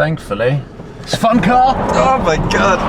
Thankfully. It's a fun car. Oh my God.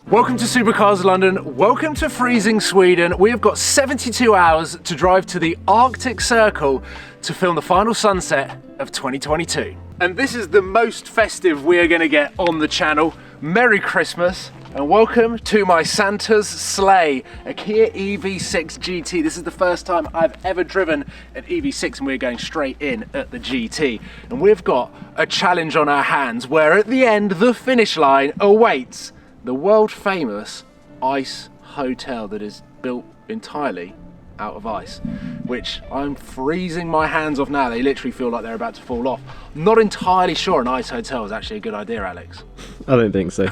Welcome to Supercars London, welcome to freezing Sweden. We have got 72 hours to drive to the Arctic Circle to film the final sunset of 2022. And this is the most festive we are going to get on the channel. Merry Christmas and welcome to my Santa's sleigh, a Kia EV6 GT. This is the first time I've ever driven an EV6 and we're going straight in at the GT. And we've got a challenge on our hands where at the end, the finish line awaits the world famous ice hotel that is built entirely out of ice, which I'm freezing my hands off now. They literally feel like they're about to fall off. I'm not entirely sure an ice hotel is actually a good idea, Alex. I don't think so.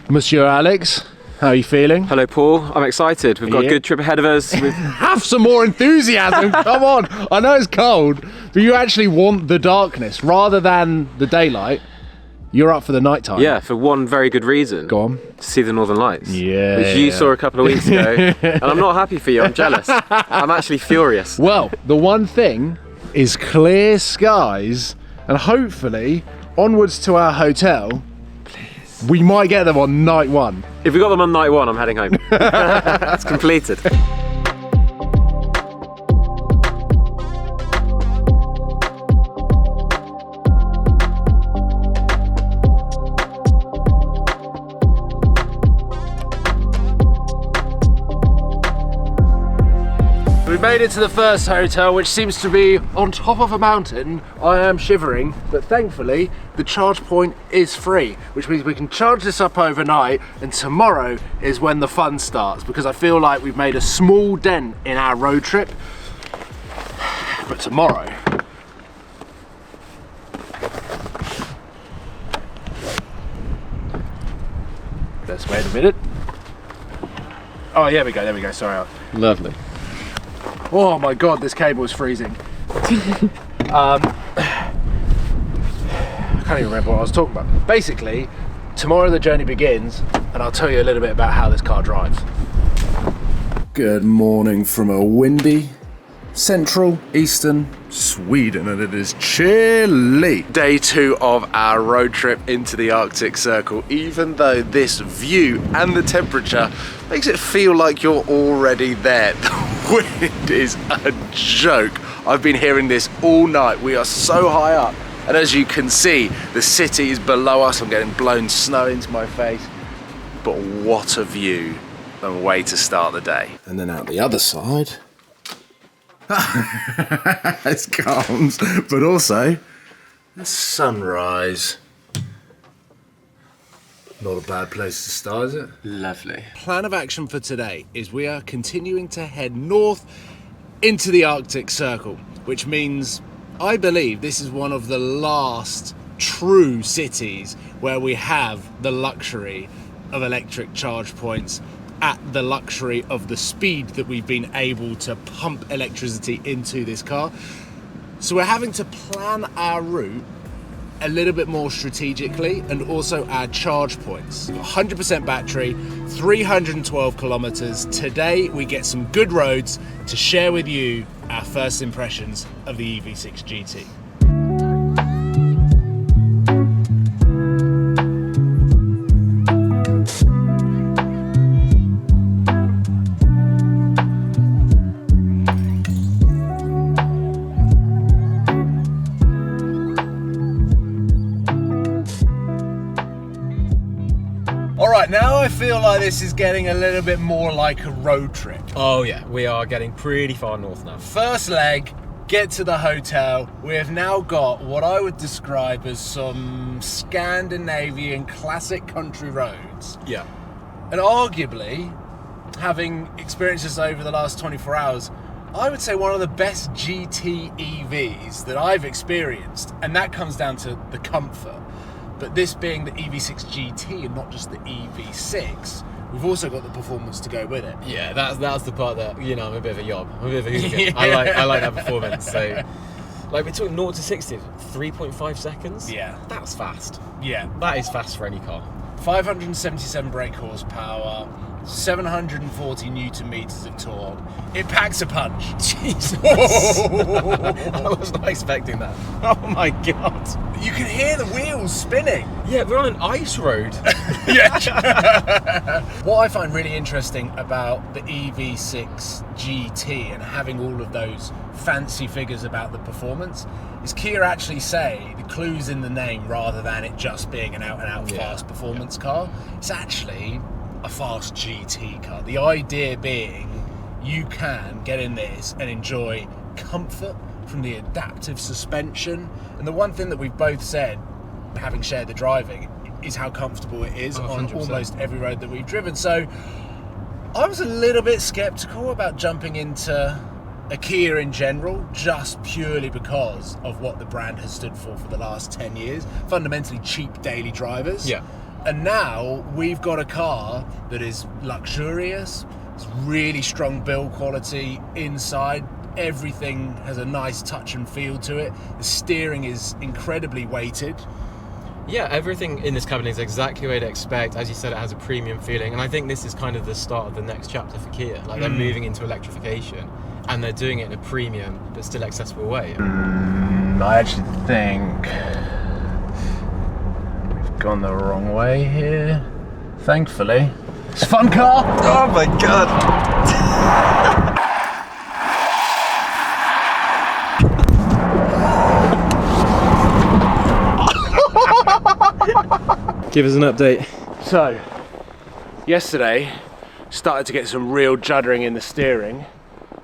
Monsieur Alex, how are you feeling? Hello, Paul. I'm excited. We've got a good trip ahead of us. Have some more enthusiasm, come on. I know it's cold, but you actually want the darkness rather than the daylight. You're up for the night time. Yeah, for one very good reason. Go on. To see the Northern Lights. Yeah. Which you saw a couple of weeks ago. And I'm not happy for you, I'm jealous. I'm actually furious. Well, the one thing is clear skies and hopefully onwards to our hotel. Please. We might get them on night one. If we got them on night one, I'm heading home. It's completed. We made it to the first hotel, which seems to be on top of a mountain. I am shivering, but thankfully the charge point is free, which means we can charge this up overnight, and tomorrow is when the fun starts, because I feel like we've made a small dent in our road trip. But tomorrow, let's wait a minute. Oh, there we go, sorry. Lovely. Oh my God, this cable is freezing. I can't even remember what I was talking about. Basically, tomorrow the journey begins, and I'll tell you a little bit about how this car drives. Good morning from a windy, central, eastern Sweden, and it is chilly. Day 2 of our road trip into the Arctic Circle, even though this view and the temperature makes it feel like you're already there. The wind is a joke. I've been hearing this all night. We are so high up, and as you can see, the city is below us. I'm getting blown snow into my face, but what a view and way to start the day. And then out the other side, it's calm, but also the sunrise. Not a bad place to start, is it? Lovely. Plan of action for today is we are continuing to head north into the Arctic Circle, which means I believe this is one of the last true cities where we have the luxury of electric charge points at the luxury of the speed that we've been able to pump electricity into this car. So we're having to plan our route a little bit more strategically, and also our charge points. 100% battery, 312 kilometers. Today we get some good roads to share with you our first impressions of the EV6 GT. Alright, now I feel like this is getting a little bit more like a road trip. Oh yeah, we are getting pretty far north now. First leg, get to the hotel. We have now got what I would describe as some Scandinavian classic country roads. Yeah. And arguably, having experienced this over the last 24 hours, I would say one of the best GT EVs that I've experienced. And that comes down to the comfort. But this being the EV6 GT and not just the EV6, we've also got the performance to go with it. Yeah, that's the part that, you know, I'm a bit of a yob. I'm a bit of a hooligan. I like that performance. So, like, we took 0 to 60, 3.5 seconds. Yeah. That's fast. Yeah. That is fast for any car. 577 brake horsepower, 740 newton meters of torque. It packs a punch. Jesus. I was not expecting that. Oh my God. You can hear the wheels spinning. Yeah, we're on an ice road. Yeah. What I find really interesting about the EV6 GT and having all of those fancy figures about the performance is Kia actually say the clue's in the name rather than it just being an out-and-out fast performance car. It's actually a fast GT car. The idea being you can get in this and enjoy comfort from the adaptive suspension. And the one thing that we've both said, having shared the driving, is how comfortable it is on 100%. Almost every road that we've driven. So I was a little bit skeptical about jumping into a Kia in general, just purely because of what the brand has stood for the last 10 years. Fundamentally cheap daily drivers. Yeah. And now we've got a car that is luxurious, it's really strong build quality inside. Everything has a nice touch and feel to it. The steering is incredibly weighted. Yeah, everything in this cabin is exactly what I'd expect. As you said, it has a premium feeling, and I think this is kind of the start of the next chapter for Kia. Like, they're moving into electrification, and they're doing it in a premium but still accessible way. I actually think we've gone the wrong way here. Thankfully, it's a fun car. Oh my God! Give us an update. So, yesterday, started to get some real juddering in the steering.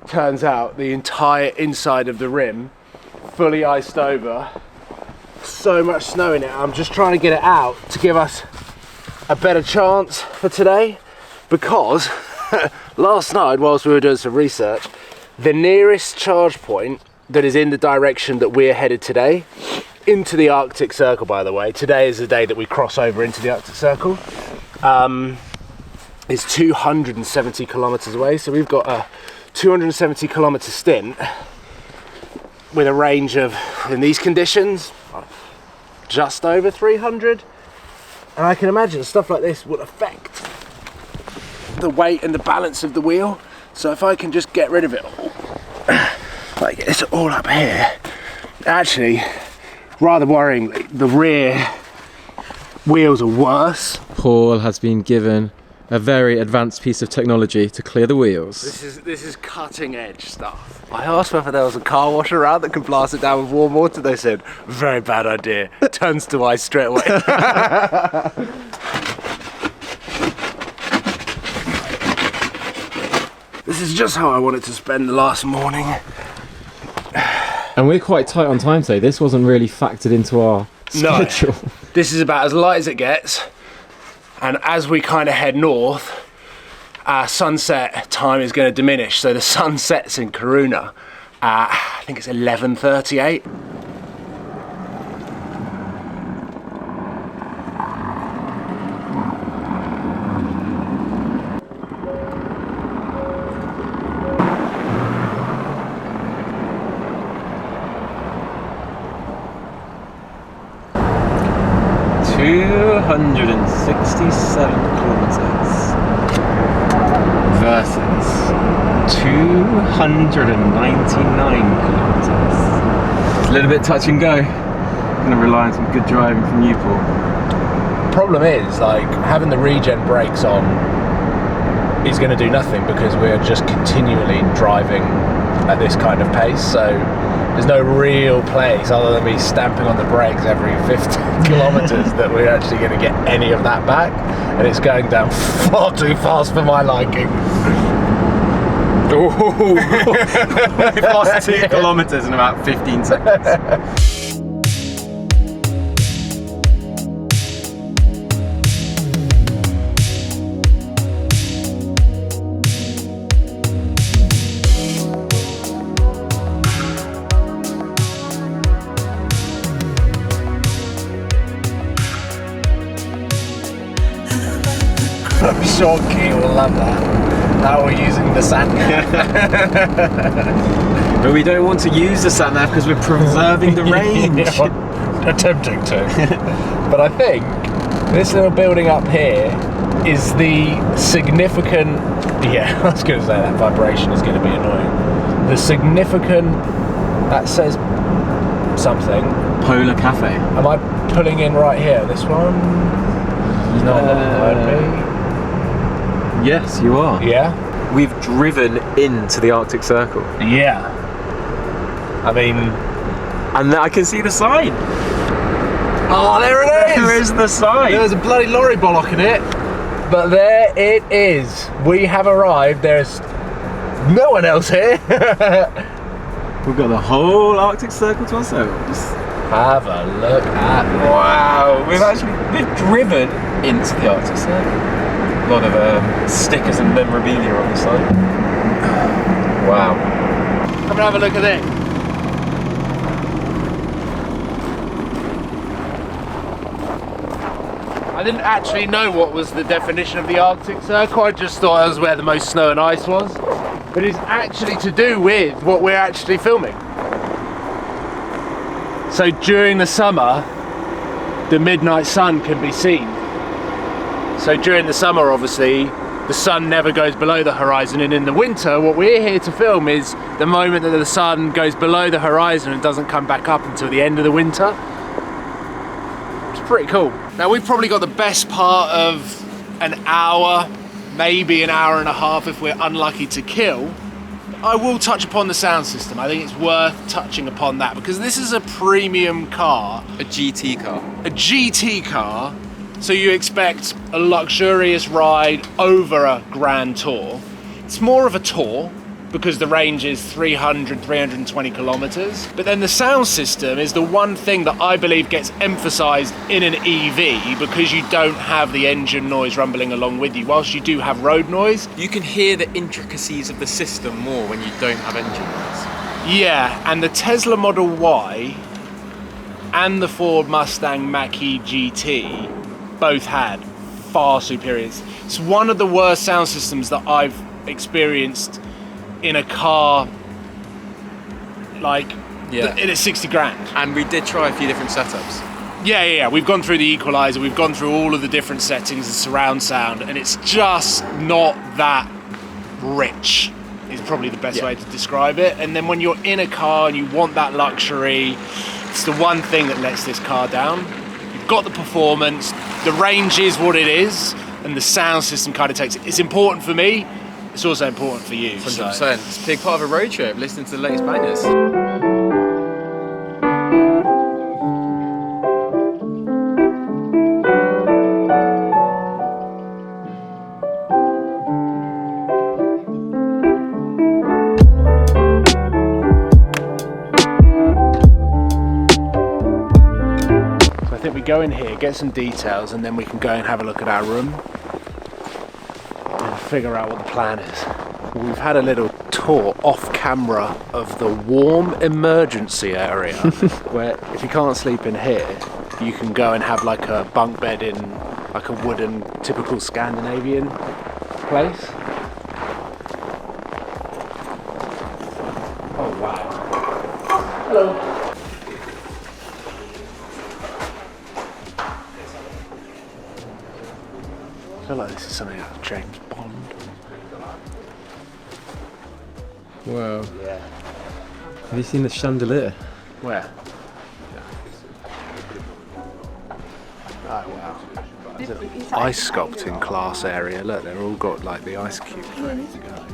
Turns out the entire inside of the rim, fully iced over. So much snow in it. I'm just trying to get it out to give us a better chance for today, because last night, whilst we were doing some research, the nearest charge point that is in the direction that we're headed today, into the Arctic Circle, by the way. Today is the day that we cross over into the Arctic Circle. Is 270 kilometers away. So we've got a 270 kilometer stint with a range of, in these conditions, just over 300. And I can imagine stuff like this would affect the weight and the balance of the wheel. So if I can just get rid of it all, like it's all up here, actually, rather worryingly, the rear wheels are worse. Paul has been given a very advanced piece of technology to clear the wheels. This is cutting edge stuff. I asked whether there was a car wash around that could blast it down with warm water. They said, very bad idea. Turns to ice straight away. This is just how I wanted to spend the last morning. And we're quite tight on time today. This wasn't really factored into our schedule. No. This is about as light as it gets. And as we kind of head north, our sunset time is going to diminish. So the sun sets in Kiruna at, I think it's 11:38. Versus 299 kilometers. It's a little bit touch and go. I'm gonna rely on some good driving from you, Paul. Problem is, like, having the regen brakes on is going to do nothing because we're just continually driving at this kind of pace. So there's no real place other than me stamping on the brakes every 50 kilometers that we're actually going to get any of that back, and it's going down far too fast for my liking. We've lost 2 kilometres in about 15 seconds. I'm sure Kia will love that. How we're using the sat nav. But we don't want to use the sat nav because we're preserving the range. Attempting to. But I think this little building up here is the significant. Yeah, I was going to say that vibration is going to be annoying. The significant. That says something. Polar Cafe. Am I pulling in right here? This one? Yes, you are. Yeah? We've driven into the Arctic Circle. Yeah. I mean... And I can see the sign. Oh, there it is! There is the sign. There's a bloody lorry bollocking it. But there it is. We have arrived. There's no one else here. We've got the whole Arctic Circle to ourselves. Have a look at this. Wow, we've driven into the Arctic Circle. A lot of stickers and memorabilia on the side. Wow. Come and have a look at it. I didn't actually know what was the definition of the Arctic Circle. I just thought that was where the most snow and ice was. But it's actually to do with what we're actually filming. So during the summer, the midnight sun can be seen. So during the summer, obviously, the sun never goes below the horizon, and in the winter, what we're here to film is the moment that the sun goes below the horizon and doesn't come back up until the end of the winter. It's pretty cool. Now, we've probably got the best part of an hour, maybe an hour and a half if we're unlucky to kill. I will touch upon the sound system. I think it's worth touching upon that because this is a premium car. A GT car. A GT car, so you expect a luxurious ride over a Grand Tour. It's more of a tour because the range is 320 kilometers. But then the sound system is the one thing that I believe gets emphasized in an EV because you don't have the engine noise rumbling along with you, whilst you do have road noise. You can hear the intricacies of the system more when you don't have engine noise. Yeah, and the Tesla Model Y and the Ford Mustang Mach-E GT both had far superior. It's one of the worst sound systems that I've experienced in a car, like, in a 60 grand. And we did try a few different setups. Yeah. We've gone through the equalizer, we've gone through all of the different settings, the surround sound, and it's just not that rich, is probably the best way to describe it. And then when you're in a car and you want that luxury, it's the one thing that lets this car down. You've got the performance, the range is what it is, and the sound system kind of takes it. It's important for me. It's also important for you. 100%. So. It's a big part of a road trip, listening to the latest bangers. So I think we go in here, get some details, and then we can go and have a look at our room. Figure out what the plan is. We've had a little tour off camera of the warm emergency area where if you can't sleep in here you can go and have like a bunk bed in like a wooden typical Scandinavian place. Oh wow. Hello. I feel like this is something out of James Bond. Wow. Yeah. Have you seen the chandelier? Where? Oh wow. There's an ice sculpting class area. Look, they've all got like the ice cubes ready to go.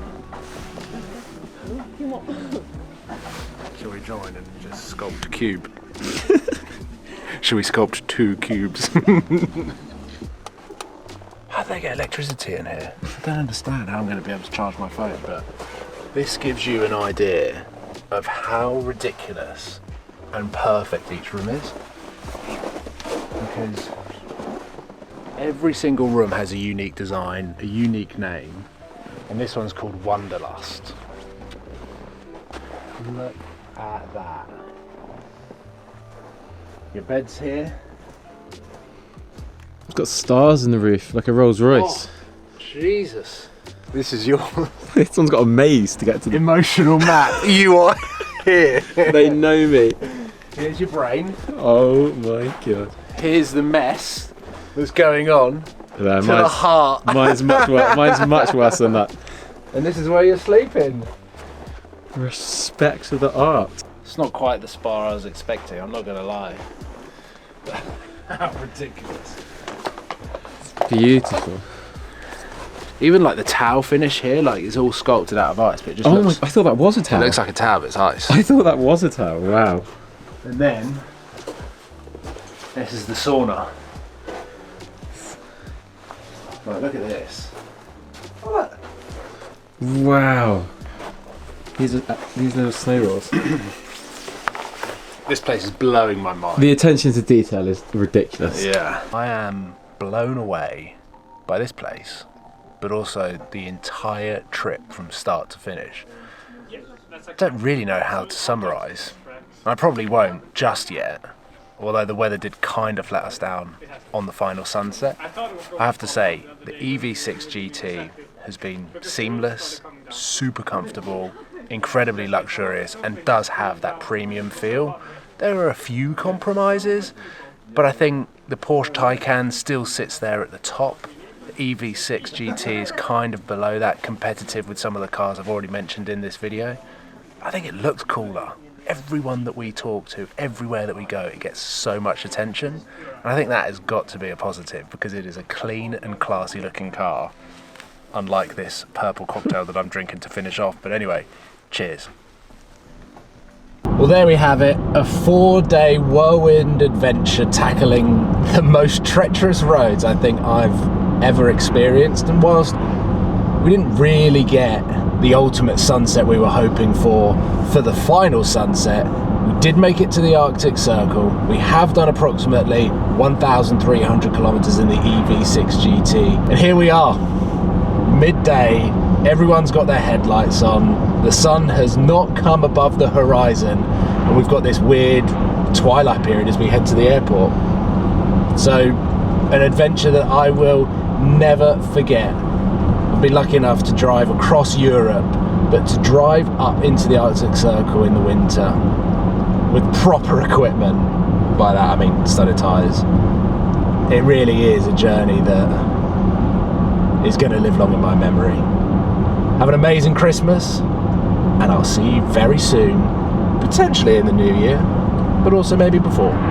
Shall we join and just sculpt a cube? Shall we sculpt 2 cubes? How do they get electricity in here? I don't understand how I'm going to be able to charge my phone, but This gives you an idea of how ridiculous and perfect each room is, because every single room has a unique design, a unique name, and this one's called Wanderlust. Look at that. Your bed's here. It's got stars in the roof, like a Rolls Royce. Oh, Jesus. This is your This one's got a maze to get to the emotional map. You are here. They know me. Here's your brain. Oh my god. Here's the mess that's going on Yeah, to the heart. Mine's much worse than that. And this is where you're sleeping. Respect to the art. It's not quite the spa I was expecting, I'm not going to lie. How ridiculous. Beautiful. Even like the towel finish here, like it's all sculpted out of ice, but it just Oh looks, my, I thought that was a towel. it looks like a towel, but it's ice. I thought that was a towel, wow. And then, this is the sauna. Right, look at this. What? Wow. These little snow rolls. This place is blowing my mind. The attention to detail is ridiculous. Yeah. I am blown away by this place, but also the entire trip from start to finish. I don't really know how to summarise. I probably won't just yet, although the weather did kind of let us down on the final sunset. I have to say, the EV6 GT has been seamless, super comfortable, incredibly luxurious, and does have that premium feel. There are a few compromises, but I think the Porsche Taycan still sits there at the top. The EV6 GT is kind of below that, competitive with some of the cars I've already mentioned in this video. I think it looks cooler. Everyone that we talk to, everywhere that we go, it gets so much attention. And I think that has got to be a positive, because it is a clean and classy looking car, unlike this purple cocktail that I'm drinking to finish off. But anyway, cheers. Well, there we have it, a 4-day whirlwind adventure tackling the most treacherous roads I think I've ever experienced. And whilst we didn't really get the ultimate sunset we were hoping for the final sunset, we did make it to the Arctic Circle. We have done approximately 1,300 kilometers in the EV6 GT, and here we are, midday. Everyone's got their headlights on. The sun has not come above the horizon, and we've got this weird twilight period as we head to the airport. So, an adventure that I will never forget. I've been lucky enough to drive across Europe, but to drive up into the Arctic Circle in the winter with proper equipment, by that I mean studded tyres, it really is a journey that is going to live long in my memory. Have an amazing Christmas, and I'll see you very soon, potentially in the new year, but also maybe before.